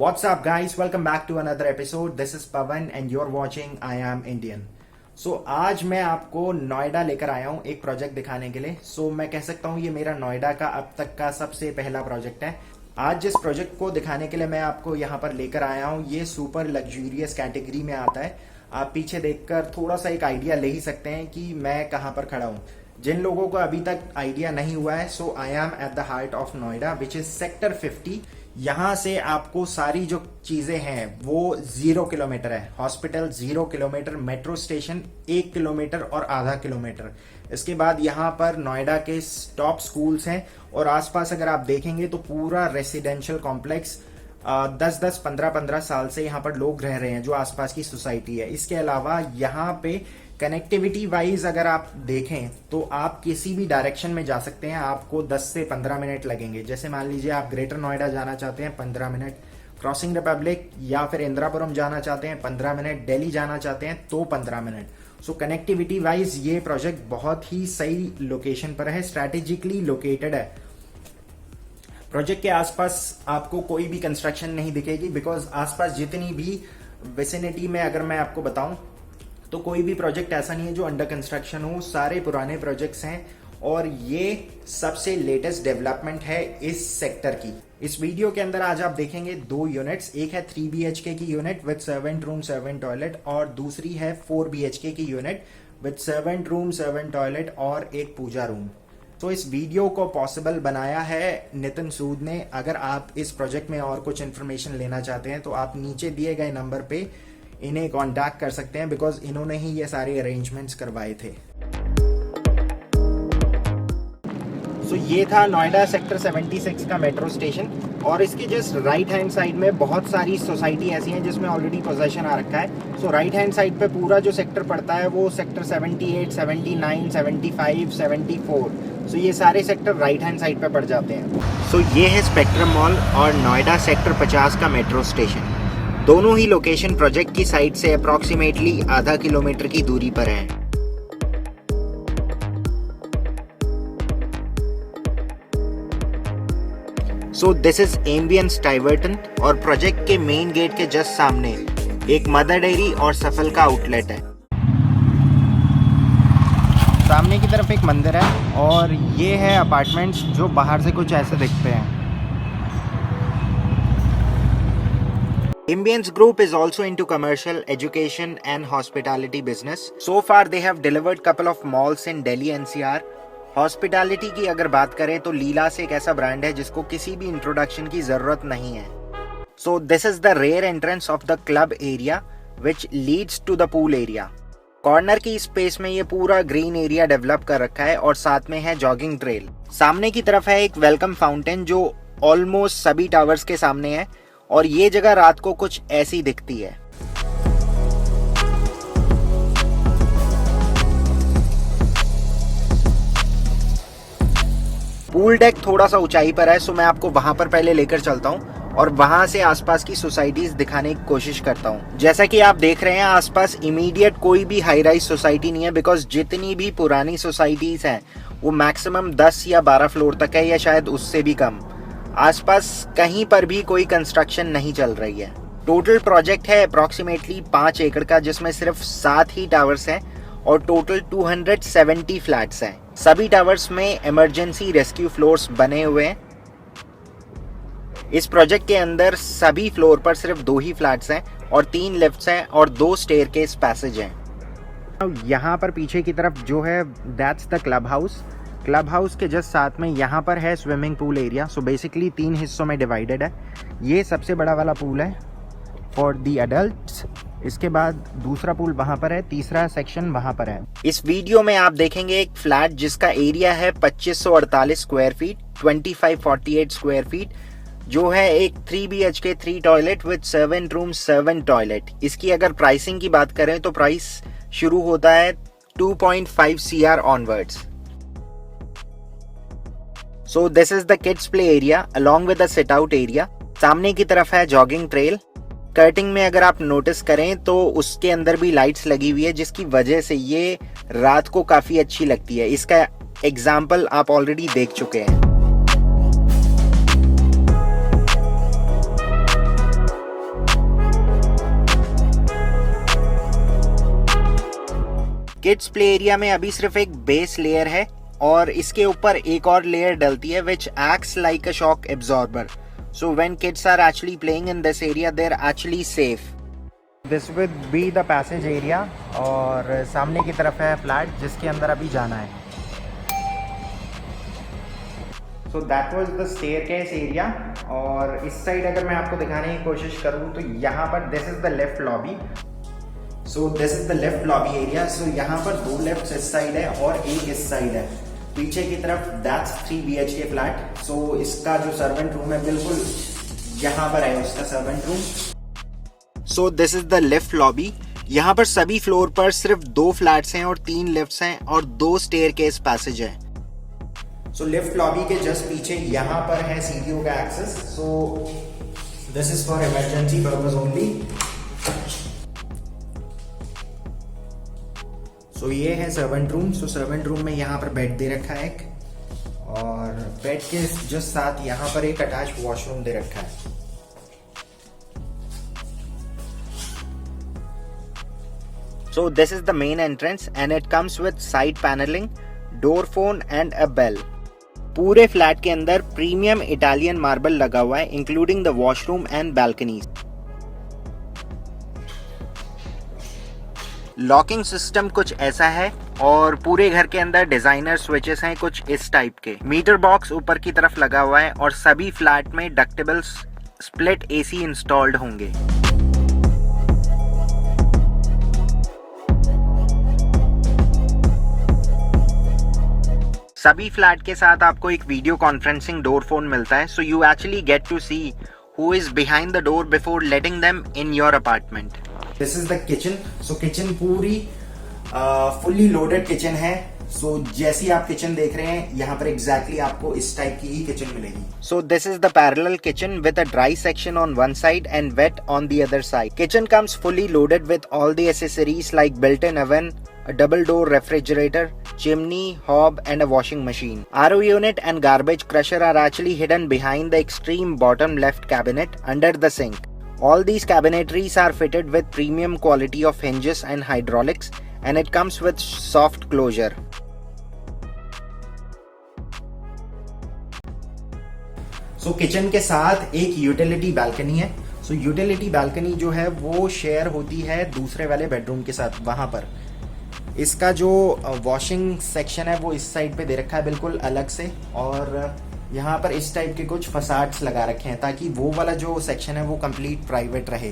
What's up, guys? Welcome back to another episode. This is Pavan and you're watching I Am Indian. आज मैं आपको नोएडा लेकर आया हूँ एक प्रोजेक्ट दिखाने के लिए. मैं कह सकता हूँ ये मेरा नोएडा का अब तक का सबसे पहला प्रोजेक्ट है. आज जिस प्रोजेक्ट को दिखाने के लिए मैं आपको यहाँ पर लेकर आया हूँ ये सुपर लग्जूरियस कैटेगरी में आता है. आप पीछे देखकर थोड़ा सा एक आइडिया ले ही सकते हैं कि मैं कहाँ पर खड़ा हूँ. जिन लोगों को अभी तक आइडिया नहीं हुआ है, so I am at the heart of Noida which is sector 50. यहाँ से आपको सारी जो चीजें हैं वो 0 किलोमीटर है. Hospital 0 kilometre, metro station 1 kilometre और आधा किलोमीटर. इसके बाद यहाँ पर नोएडा के टॉप स्कूल्स हैं और आसपास अगर आप देखेंगे तो पूरा रेसिडेंशियल कॉम्प्लेक्स 10-10, 15-15 साल से यहाँ पर लोग रह रहे हैं जो आसपास की सोसाइटी है. इसके अलावा यहाँ पे कनेक्टिविटी वाइज अगर आप देखें तो आप किसी भी डायरेक्शन में जा सकते हैं. आपको 10 से 15 मिनट लगेंगे. जैसे मान लीजिए आप ग्रेटर नोएडा जाना चाहते हैं 15 मिनट, क्रॉसिंग रिपब्लिक या फिर इंदिरापुरम जाना चाहते हैं 15 मिनट, दिल्ली जाना चाहते हैं तो 15 मिनट. कनेक्टिविटी वाइज ये प्रोजेक्ट बहुत ही सही लोकेशन पर है, स्ट्रैटेजिकली लोकेटेड है. प्रोजेक्ट के आसपास आपको कोई भी कंस्ट्रक्शन नहीं दिखेगी बिकॉज आसपास जितनी भी विसिनिटी में अगर मैं आपको बताऊं तो कोई भी प्रोजेक्ट ऐसा नहीं है जो अंडर कंस्ट्रक्शन हो. सारे पुराने प्रोजेक्ट्स हैं और ये सबसे लेटेस्ट डेवलपमेंट है इस सेक्टर की. इस वीडियो के अंदर आज आप देखेंगे 2 यूनिट्स. एक है 3 BHK की unit with servant room, servant toilet और दूसरी है 4 BHK की unit with servant room, servant toilet और एक पूजा रूम. इस वीडियो को पॉसिबल बनाया है नितिन सूद ने. अगर आप इस प्रोजेक्ट में और कुछ इन्फॉर्मेशन लेना चाहते हैं तो आप नीचे दिए गए नंबर पे इन्हें कांटेक्ट कर सकते हैं बिकॉज इन्होंने ही ये सारे अरेंजमेंट्स करवाए थे. ये था नोएडा सेक्टर 76 का मेट्रो स्टेशन और इसकी जस्ट राइट हैंड साइड में बहुत सारी सोसाइटी ऐसी हैं जिसमें ऑलरेडी पोजेशन आ रखा है. राइट हैंड साइड पे पूरा जो सेक्टर पड़ता है वो सेक्टर 78, 79, 75, 74. ये सारे सेक्टर राइट हैंड साइड पे पड़ जाते हैं. ये है स्पेक्ट्रम मॉल और नोएडा सेक्टर 50 का मेट्रो स्टेशन. दोनों ही लोकेशन प्रोजेक्ट की साइड से अप्रॉक्सीमेटली आधा किलोमीटर की दूरी पर है. दिस इज एम्बियंस टाइवर्टन और प्रोजेक्ट के मेन गेट के जस्ट सामने एक मदर डेयरी और सफल का आउटलेट है. सामने की तरफ एक मंदिर है और ये है अपार्टमेंट्स जो बाहर से कुछ ऐसे दिखते हैं. Ambience Group is also into commercial, education and hospitality business. So far they have delivered couple of malls in Delhi NCR. Hospitality की अगर बात करें तो लीलास एक ऐसा ब्रांड है जिसको किसी भी इंट्रोडक्शन की जरूरत नहीं है. This is the rear entrance of the club area which leads to the pool area. Corner की स्पेस में ये पूरा ग्रीन एरिया डेवलप कर रखा है और साथ में है जॉगिंग ट्रेल. सामने की तरफ है एक वेलकम फाउंटेन जो ऑलमोस्ट सभी टावर्स के सामने है और ये जगह रात को कुछ ऐसी दिखती है. पूल डेक थोड़ा सा ऊंचाई पर है मैं आपको वहां पर पहले लेकर चलता हूं और वहां से आसपास की सोसाइटीज दिखाने की कोशिश करता हूं. जैसा कि आप देख रहे हैं आसपास इमीडिएट कोई भी हाई राइज सोसाइटी नहीं है बिकॉज जितनी भी पुरानी सोसाइटीज हैं वो मैक्सिमम 10 या 12 फ्लोर तक है या शायद उससे भी कम. आसपास कहीं पर भी कोई कंस्ट्रक्शन नहीं चल रही है. टोटल प्रोजेक्ट है अप्रॉक्सीमेटली 5 एकड़ का जिसमें सिर्फ 7 ही टावर्स हैं और टोटल 270 फ्लैट्स हैं. सभी टावर्स में इमरजेंसी रेस्क्यू फ्लोर्स बने हुए हैं. इस प्रोजेक्ट के अंदर सभी फ्लोर पर सिर्फ 2 ही फ्लैट्स हैं और 3 लिफ्ट्स हैं और 2 स्टेयरकेस पैसेज हैं. यहाँ पर पीछे की तरफ जो है that's the club house. Club house के जस्ट साथ में यहाँ पर है स्विमिंग पूल एरिया. बेसिकली 3 हिस्सों में डिवाइडेड है. ये सबसे बड़ा वाला पूल है फॉर द एडल्ट्स. इसके बाद दूसरा पूल वहां पर है, तीसरा सेक्शन वहां पर है. इस वीडियो में आप देखेंगे एक फ्लैट जिसका एरिया है 2548 स्क्वायर फीट, 2548 स्क्वायर फीट जो है एक 3 BHK 3 toilet with servant room, servant toilet. इसकी अगर प्राइसिंग की बात करें तो प्राइस शुरू होता है 2.5 CR onwards. This is the kids play area along with the sit out area. सामने की तरफ है जॉगिंग ट्रेल. कर्टिंग में अगर आप नोटिस करें तो उसके अंदर भी लाइट्स लगी हुई है जिसकी वजह से ये रात को काफी अच्छी लगती है. इसका एग्जाम्पल आप ऑलरेडी देख चुके हैं. किड्स प्ले एरिया में अभी सिर्फ एक बेस लेयर है और इसके ऊपर एक और लेयर डलती है which acts like a shock absorber. So when kids are actually playing in this area they are actually safe. This will be the passage area और सामने की तरफ है फ्लैट जिसके अंदर अभी जाना है. So that was the staircase area. और इस साइड अगर मैं आपको दिखाने की कोशिश करूँ तो यहाँ पर this is the left lobby. So this is the left lobby area. So यहाँ पर 2 लेफ्ट इस साइड है और एक इस साइड है. पीछे की तरफ दैट्स 3 BHK फ्लैट. सो इसका जो सर्वेंट रूम है बिल्कुल यहाँ पर है उसका servant room. So this is the left lobby. यहाँ पर सभी फ्लोर पर सिर्फ 2 फ्लैट्स हैं और 3 लिफ्ट्स हैं और 2 स्टेयरकेस पैसेज है. सो लेफ्ट लॉबी के जस्ट पीछे यहाँ पर है सीडीओ का access. So this is for emergency purpose only. So ये है servant room. So servant room में यहाँ पर बेड दे रखा है एक और बेड के जस्ट साथ यहाँ पर एक अटैच वॉशरूम दे रखा है. So this is the main entrance and it comes with side paneling, door phone and a bell. पूरे फ्लैट के अंदर प्रीमियम इटालियन मार्बल लगा हुआ है including the washroom and balconies. Locking system कुछ ऐसा है और पूरे घर के अंदर डिजाइनर स्विचेस हैं कुछ इस टाइप के. मीटर बॉक्स ऊपर की तरफ लगा हुआ है और सभी फ्लैट में डक्टेबल स्प्लिट AC इंस्टॉल्ड होंगे. सभी फ्लैट के साथ आपको एक वीडियो कॉन्फ्रेंसिंग डोर फोन मिलता है. So you actually get to see who is behind the door before letting them in your apartment. This is the kitchen. So kitchen पूरी fully loaded kitchen है. So जैसी आप kitchen देख रहे हैं यहाँ पर एग्जैक्टली आपको इस टाइप की ही किचन मिलेगी. So this is the parallel kitchen with a dry section on one side and wet on the other side. Kitchen comes fully loaded with all the accessories like built in oven, a double door refrigerator, chimney, hob and a washing machine. RO unit and garbage crusher are actually hidden behind the extreme bottom left cabinet under the sink. All these cabinetries are fitted with premium quality of hinges and hydraulics and it comes with soft closure. So kitchen के साथ एक utility balcony है. So utility balcony जो है वो share होती है दूसरे वाले बेडरूम के साथ. वहां पर इसका जो वॉशिंग सेक्शन है वो इस साइड पे दे रखा है बिल्कुल अलग से और यहाँ पर इस टाइप के कुछ फसाड्स लगा रखे हैं ताकि वो वाला जो सेक्शन है वो कंप्लीट प्राइवेट रहे.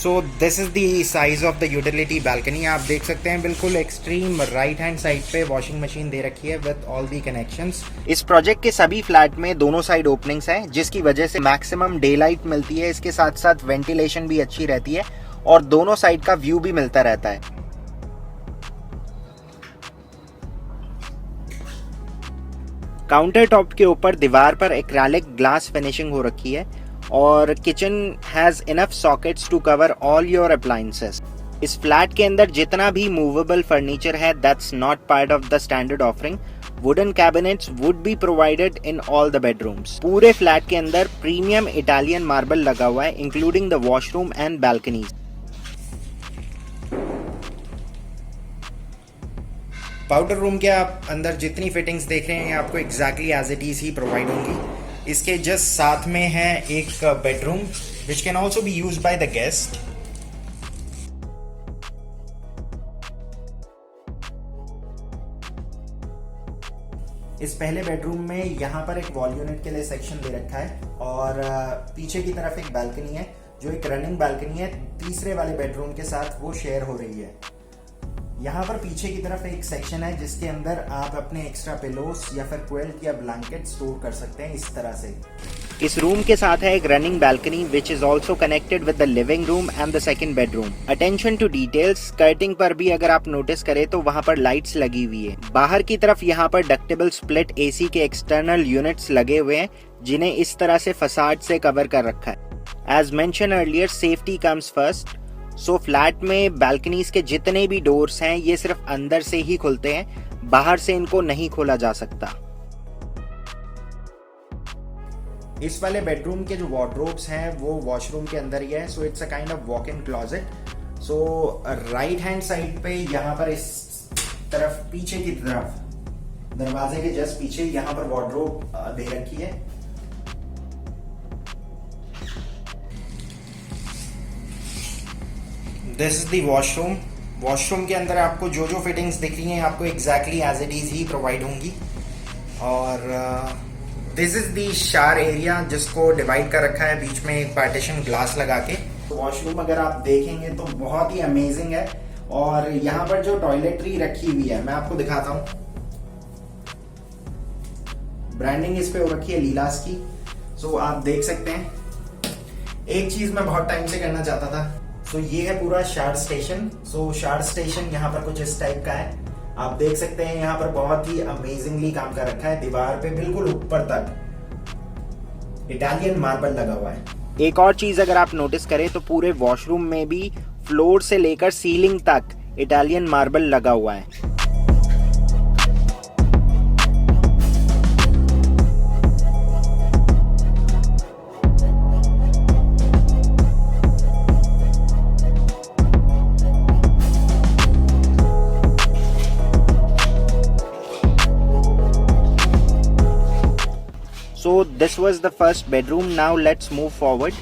सो this is the size of the utility balcony. आप देख सकते हैं बिल्कुल एक्सट्रीम राइट हैंड साइड पे वॉशिंग मशीन दे रखी है विद ऑल दी कनेक्शंस. इस प्रोजेक्ट के सभी फ्लैट में दोनों साइड ओपनिंग्स हैं जिसकी वजह से मैक्सिमम डे लाइट मिलती है. इसके साथ साथ वेंटिलेशन भी अच्छी रहती है और दोनों साइड का व्यू भी मिलता रहता है. काउंटर टॉप के ऊपर दीवार पर एक्रेलिक ग्लास फिनिशिंग हो रखी है और kitchen has enough sockets to cover all your appliances. इस फ्लैट के अंदर जितना भी मूवेबल फर्नीचर है that's not part of the standard offering. Wooden cabinets would be provided in all the bedrooms. पूरे फ्लैट के अंदर प्रीमियम इटालियन मार्बल लगा हुआ है including the washroom and balconies. Powder room के आप अंदर जितनी फिटिंग्स देख रहे हैं आपको एग्जैक्टली एज इट इज ही प्रोवाइड होंगी. इसके जस्ट साथ में है एक bedroom which can also be used by the guest. इस पहले बेडरूम में यहाँ पर एक वॉल यूनिट के लिए सेक्शन दे रखा है और पीछे की तरफ एक बैल्कनी है जो एक रनिंग बैल्कनी है तीसरे वाले बेडरूम के साथ वो शेयर हो रही है. यहाँ पर पीछे की तरफ एक सेक्शन है जिसके अंदर आप अपने एक्स्ट्रा पिलोस या फिर क्विल्ट या ब्लैंकेट स्टोर कर सकते हैं इस तरह से. इस रूम के साथ है एक running balcony which is also connected with the living room and the second bedroom. Attention to details. Skirting पर भी अगर आप नोटिस करें तो वहाँ पर लाइट्स लगी हुई है. बाहर की तरफ यहाँ पर डक्टेबल स्प्लिट AC के एक्सटर्नल यूनिट्स लगे हुए हैं जिन्हें इस तरह से फसाड से कवर कर रखा है. As mentioned earlier safety comes first. So flat में बैल्कनीज के जितने भी डोर्स हैं ये सिर्फ अंदर से ही खुलते हैं, बाहर से इनको नहीं खोला जा सकता. इस वाले बेडरूम के जो वार्डरोब्स हैं वो वॉशरूम के अंदर ही है. So it's a kind of walk in closet. So right hand side पे यहाँ पर इस तरफ, पीछे की तरफ, दरवाजे के जस्ट पीछे यहाँ पर वार्डरोब दे रखी है। This is the washroom. Washroom के अंदर आपको जो जो फिटिंग्स दिख रही हैं आपको एग्जैक्टली एज इट इज ही प्रोवाइड होंगी। और this is the shower area जिसको डिवाइड कर रखा है बीच में एक पार्टीशन ग्लास लगा के। वॉशरूम अगर आप देखेंगे तो बहुत ही अमेजिंग है। और यहाँ पर जो टॉयलेटरी रखी हुई है मैं आपको दिखाता हूँ। ब्रांडिंग इस पे हो रखी है लीलास की। सो आप देख सकते हैं। एक चीज मैं बहुत टाइम से करना चाहता था। सो ये है पूरा शावर स्टेशन। सो शावर स्टेशन यहाँ पर कुछ इस टाइप का है। आप देख सकते हैं यहाँ पर बहुत ही अमेजिंगली काम कर रखा है। दीवार पे बिल्कुल ऊपर तक इटालियन मार्बल लगा हुआ है। एक और चीज अगर आप नोटिस करें तो पूरे वॉशरूम में भी फ्लोर से लेकर सीलिंग तक इटालियन मार्बल लगा हुआ है। So this was the first bedroom. Now let's move forward.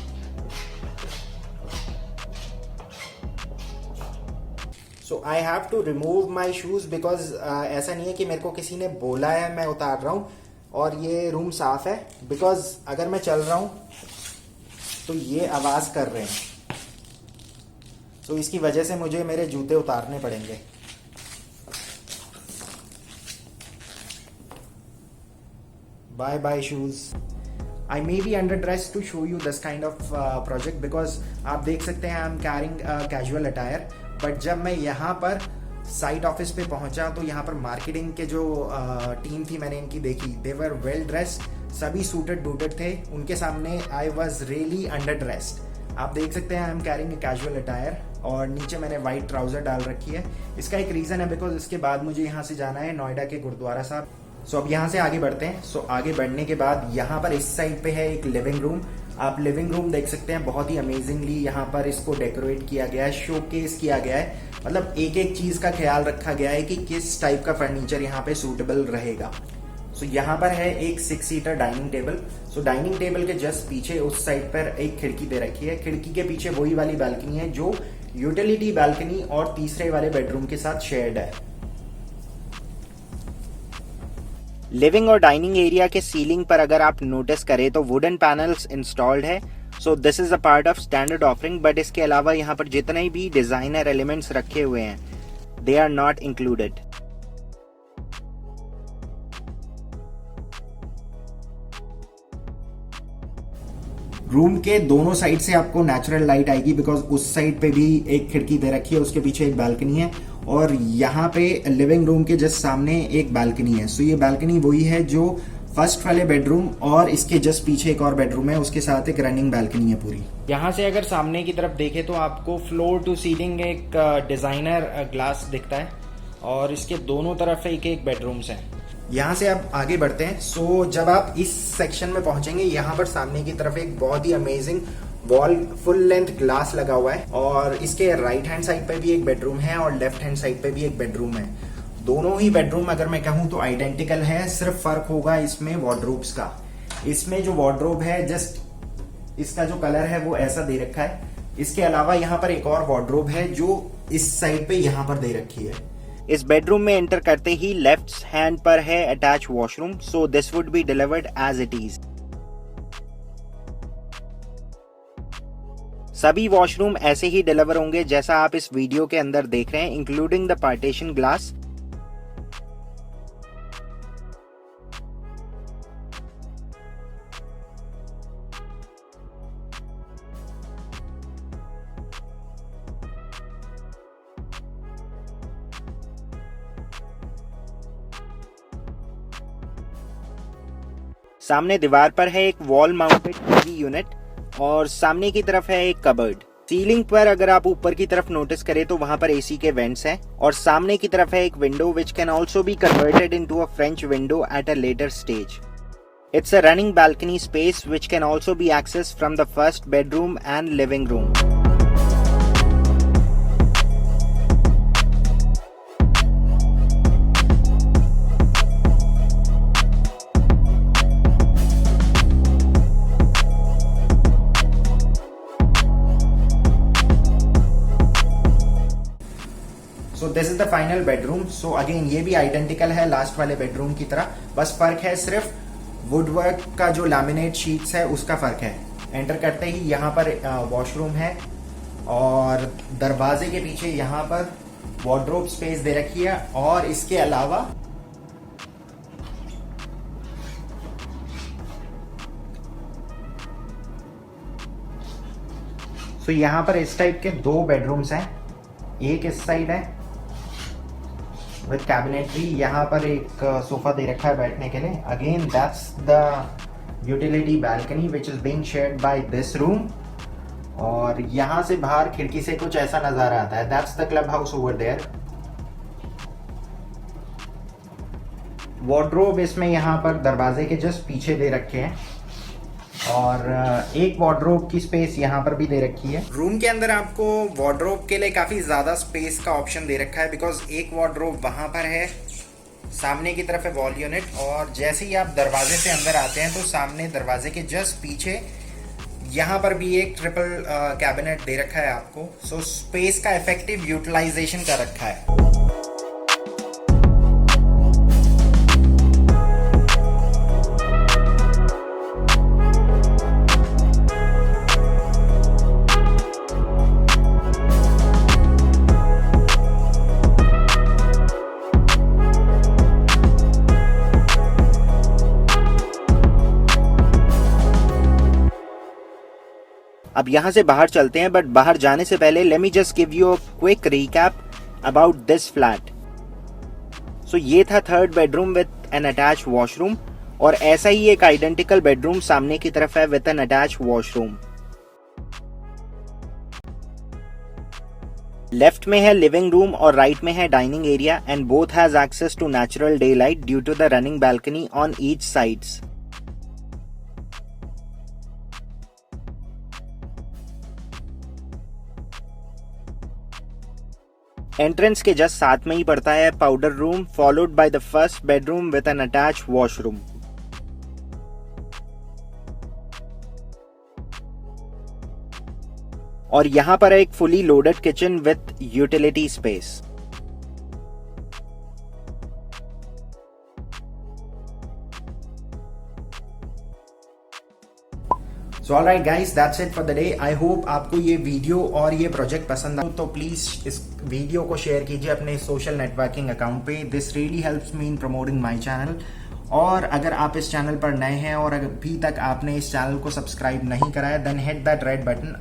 So I have to remove my shoes because ऐसा नहीं है कि मेरे को किसी ने बोला है मैं उतार रहा हूँ। और ये रूम साफ है because अगर मैं चल रहा हूँ तो ये आवाज कर रहे हैं। So इसकी वजह से मुझे मेरे जूते उतारने पड़ेंगे। Bye bye shoes. I may be underdressed to show you this kind of project because आप देख सकते हैं I am carrying casual attire. But जब मैं यहाँ पर साइट ऑफिस पे पहुंचा तो यहाँ पर मार्केटिंग के जो टीम थी मैंने इनकी देखी। They were well dressed. सभी सूटेड बूटेड थे। उनके सामने I was really underdressed. आप देख सकते हैं I am carrying a casual attire और नीचे मैंने वाइट ट्राउजर डाल रखी है। इसका एक रीजन है बिकॉज इसके बाद मुझे यहाँ से जाना है नोएडा के गुरुद्वारा साहब। सो अब यहाँ से आगे बढ़ते हैं। सो आगे बढ़ने के बाद यहाँ पर इस साइड पे है एक लिविंग रूम। आप लिविंग रूम देख सकते हैं। बहुत ही अमेजिंगली यहाँ पर इसको डेकोरेट किया गया है, शोकेस किया गया है। मतलब एक एक चीज का ख्याल रखा गया है कि किस टाइप का फर्नीचर यहाँ पे सूटेबल रहेगा। सो यहाँ पर है एक 6 सीटर डाइनिंग टेबल। सो डाइनिंग टेबल के जस्ट पीछे उस साइड पर एक खिड़की दे रखी है। खिड़की के पीछे वही वाली बालकनी है जो यूटिलिटी बालकनी और तीसरे वाले बेडरूम के साथ शेयर्ड है। लिविंग और डाइनिंग एरिया के सीलिंग पर अगर आप नोटिस करें तो वुडन पैनल्स इंस्टॉल्ड है। सो this is a part of standard offering. But इसके अलावा यहाँ पर जितने भी डिजाइनर एलिमेंट्स रखे हुए हैं they are not included. Room के दोनों साइड से आपको नेचुरल लाइट आएगी बिकॉज उस साइड पे भी एक खिड़की दे रखी है, उसके पीछे एक बालकनी है और यहाँ पे लिविंग रूम के जस्ट सामने एक बालकनी है। सो ये बालकनी वही है जो फर्स्ट वाले बेडरूम और इसके जस्ट पीछे एक और बेडरूम है, उसके साथ एक रनिंग बालकनी है पूरी। यहाँ से अगर सामने की तरफ देखें तो आपको फ्लोर टू सीलिंग एक डिजाइनर ग्लास दिखता है और इसके दोनों तरफ एक एक बेडरूम्स हैं। यहाँ से आप आगे बढ़ते हैं। सो जब आप इस सेक्शन में पहुंचेंगे यहाँ पर सामने की तरफ एक बहुत ही amazing wall full length glass लगा हुआ है और इसके राइट हैंड साइड पे भी एक बेडरूम है और लेफ्ट हैंड साइड पे भी एक बेडरूम है। दोनों ही बेडरूम अगर मैं कहूँ तो आइडेंटिकल है, सिर्फ फर्क होगा इसमें वार्डरोब्स का। इसमें जो वार्डरोब है जस्ट इसका जो कलर है वो ऐसा दे रखा है। इसके अलावा यहाँ पर एक और वार्डरोब है जो इस साइड पे यहाँ पर दे रखी है। इस बेडरूम में एंटर करते ही लेफ्ट हैंड पर है attach washroom. So this would be delivered as it is. सभी वॉशरूम ऐसे ही डिलीवर होंगे जैसा आप इस वीडियो के अंदर देख रहे हैं, इंक्लूडिंग द पार्टीशन ग्लास। सामने दीवार पर है एक वॉल माउंटेड टीवी यूनिट और सामने की तरफ है एक कबर्ड। सीलिंग पर अगर आप ऊपर की तरफ नोटिस करें तो वहां पर एसी के वेंट्स हैं और सामने की तरफ है एक window which can also be converted into a French window at a later stage. It's a running balcony space which can also be accessed from the first bedroom and living room. This is the final bedroom. So again ये भी identical है last वाले bedroom की तरह, बस फर्क है सिर्फ वुडवर्क का जो लैमिनेट शीट्स है उसका फर्क है। एंटर करते ही यहाँ पर वॉशरूम है और दरवाजे के पीछे यहाँ पर वार्डरोब स्पेस दे रखी है। और इसके अलावा सो यहाँ पर इस टाइप के 2 बेडरूम्स हैं, एक इस साइड है विद कैबिनेटरी, यहाँ पर एक सोफा दे रखा है बैठने के लिए। Again that's the utility balcony which is being shared by this room. और यहाँ से बाहर खिड़की से कुछ ऐसा नजारा आता है, that's the club house over there. Wardrobe इसमें यहाँ पर दरवाजे के जस्ट पीछे दे रखे हैं और एक वार्डरोब की स्पेस यहाँ पर भी दे रखी है। रूम के अंदर आपको वार्डरोब के लिए काफ़ी ज़्यादा स्पेस का ऑप्शन दे रखा है, बिकॉज एक वार्डरोब वहाँ पर है, सामने की तरफ है वॉल यूनिट। और जैसे ही आप दरवाजे से अंदर आते हैं तो सामने दरवाजे के जस्ट पीछे यहाँ पर भी एक ट्रिपल कैबिनेट दे रखा है आपको। सो स्पेस का इफेक्टिव यूटिलाइजेशन कर रखा है। अब यहाँ से बाहर चलते हैं, बट बाहर जाने से पहले let me just give you a quick recap about this flat. So ये था 3rd bedroom with an attach washroom और ऐसा ही एक आइडेंटिकल बेडरूम सामने की तरफ है with an attach washroom. Left में है लिविंग रूम और राइट में है dining area and both has access to natural day light due to the running balcony on each sides. Entrance के जस्ट साथ में ही पड़ता है powder room followed by the first bedroom with an attach washroom. और यहां पर एक fully loaded kitchen with utility space. So alright guys, that's it for the day. I hope आपको ये वीडियो और ये प्रोजेक्ट पसंद आए तो प्लीज इस वीडियो को शेयर कीजिए अपने सोशल नेटवर्किंग अकाउंट पे। This really helps me in promoting my channel. और अगर आप इस चैनल पर नए हैं और अभी तक आपने इस चैनल को सब्सक्राइब नहीं कराया, then hit that red button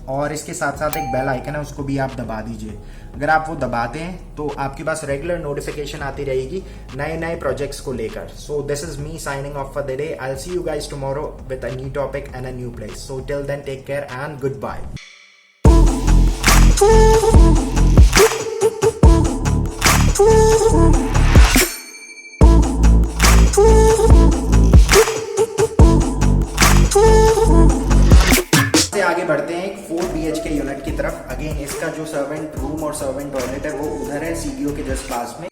और इसके साथ साथ एक बेल आइकन है, उसको भी आप दबा दीजिए। अगर आप वो दबाते हैं तो आपके पास रेगुलर नोटिफिकेशन आती रहेगी नए नए प्रोजेक्ट्स को लेकर। So this is me signing off for the day. I will see you guys tomorrow with a new topic and a new place. So till then take care and good bye. आगे बढ़ते हैं एक 4 BHK unit की तरफ। Again इसका जो servant room और servant toilet है वो उधर है सीडीओ के जस्ट पास में।